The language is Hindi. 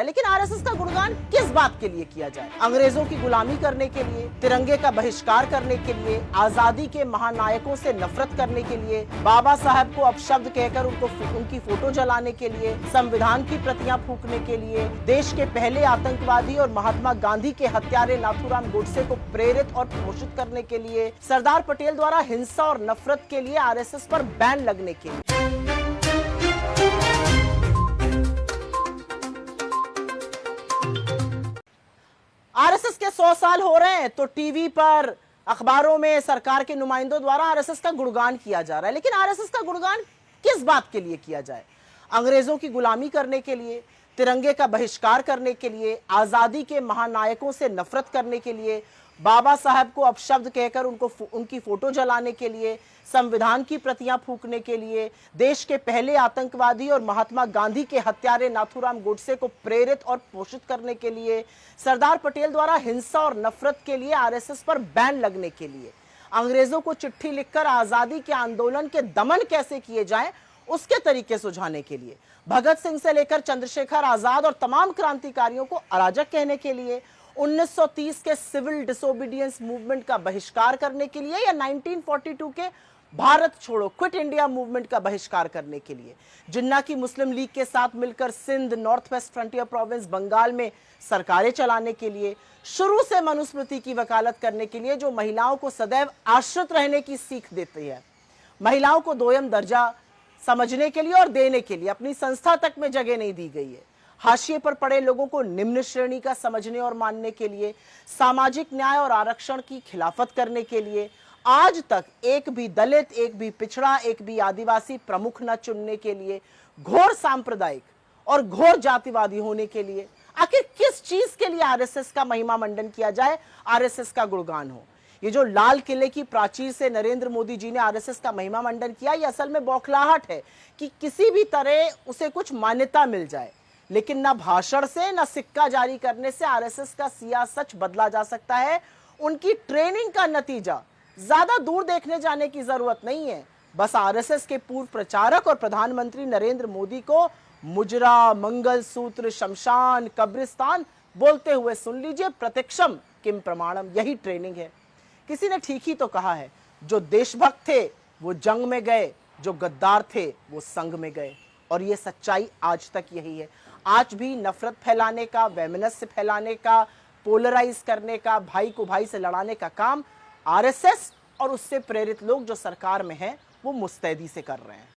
लेकिन आरएसएस का गुणगान किस बात के लिए किया जाए? अंग्रेजों की गुलामी करने के लिए, तिरंगे का बहिष्कार करने के लिए, आजादी के महानायकों से नफरत करने के लिए, बाबा साहब को अपशब्द कहकर उनकी फोटो जलाने के लिए, संविधान की प्रतियां फूंकने के लिए, देश के पहले आतंकवादी और महात्मा गांधी के हत्यारे नाथूराम गोडसे को प्रेरित और पोषित करने के लिए, सरदार पटेल द्वारा हिंसा और नफरत के लिए आरएसएस पर बैन लगने के लिए। आरएसएस के 100 साल हो रहे हैं तो टीवी पर, अखबारों में सरकार के नुमाइंदों द्वारा आरएसएस का गुणगान किया जा रहा है। लेकिन आरएसएस का गुणगान किस बात के लिए किया जाए? अंग्रेजों की गुलामी करने के लिए, तिरंगे का बहिष्कार करने के लिए, आजादी के महानायकों से नफरत करने के लिए, बाबा साहब को अपशब्द कहकर उनकी फोटो जलाने के लिए, संविधान की प्रतियां फूंकने के लिए, देश के पहले आतंकवादी और महात्मा गांधी के हत्यारे नाथूराम गोडसे को प्रेरित और पोषित करने के लिए, सरदार पटेल द्वारा हिंसा और नफरत के लिए आरएसएस पर बैन लगने के लिए, अंग्रेजों को चिट्ठी लिखकर आजादी के आंदोलन के दमन कैसे किए जाएं उसके तरीके सुझाने के लिए, भगत सिंह से लेकर चंद्रशेखर आजाद और तमाम क्रांतिकारियों को अराजक कहने के लिए, 1930 के सिविल डिसोबीडियंस मूवमेंट का बहिष्कार करने के लिए, या 1942 के भारत छोड़ो क्विट इंडिया मूवमेंट का बहिष्कार करने के लिए, जिन्ना की मुस्लिम लीग के साथ मिलकर Sindh, North West Frontier Province Bengal में सरकारें चलाने के लिए, शुरू से मनुस्मृति की वकालत करने के लिए जो महिलाओं को सदैव आश्रित रहने की सीख देती है, महिलाओं को दोयम दर्जा समझने के लिए और देने के लिए अपनी संस्था तक में जगह नहीं दी गई है, हाशिए पर पड़े लोगों को निम्न श्रेणी का समझने और मानने के लिए, सामाजिक न्याय और आरक्षण की खिलाफत करने के लिए, आज तक एक भी दलित, एक भी पिछड़ा, एक भी आदिवासी प्रमुख न चुनने के लिए, घोर सांप्रदायिक और घोर जातिवादी होने के लिए, आखिर किस चीज के लिए आरएसएस का महिमा मंडन किया जाए, आरएसएस का गुणगान हो? ये जो लाल किले की प्राचीर से नरेंद्र मोदी जी ने आरएसएस का महिमा मंडन किया, ये असल में बौखलाहट है कि किसी भी तरह उसे कुछ मान्यता मिल जाए। लेकिन ना भाषण से, ना सिक्का जारी करने से आरएसएस का सिया सच बदला जा सकता है। उनकी ट्रेनिंग का नतीजा ज्यादा दूर देखने जाने की जरूरत नहीं है। बस आरएसएस के पूर्व प्रचारक और प्रधानमंत्री नरेंद्र मोदी को मुजरा, मंगलसूत्र, शमशान, कब्रिस्तान बोलते हुए सुन लीजिए। प्रत्यक्षम किम प्रमाणम, यही ट्रेनिंग है। किसी ने ठीक ही तो कहा है, जो देशभक्त थे वो जंग में गए, जो गद्दार थे वो संग में गए। और ये सच्चाई आज तक यही है। आज भी नफरत फैलाने का, वैमनस्य फैलाने का, पोलराइज करने का, भाई को भाई से लड़ाने का काम आरएसएस और उससे प्रेरित लोग जो सरकार में हैं वो मुस्तैदी से कर रहे हैं।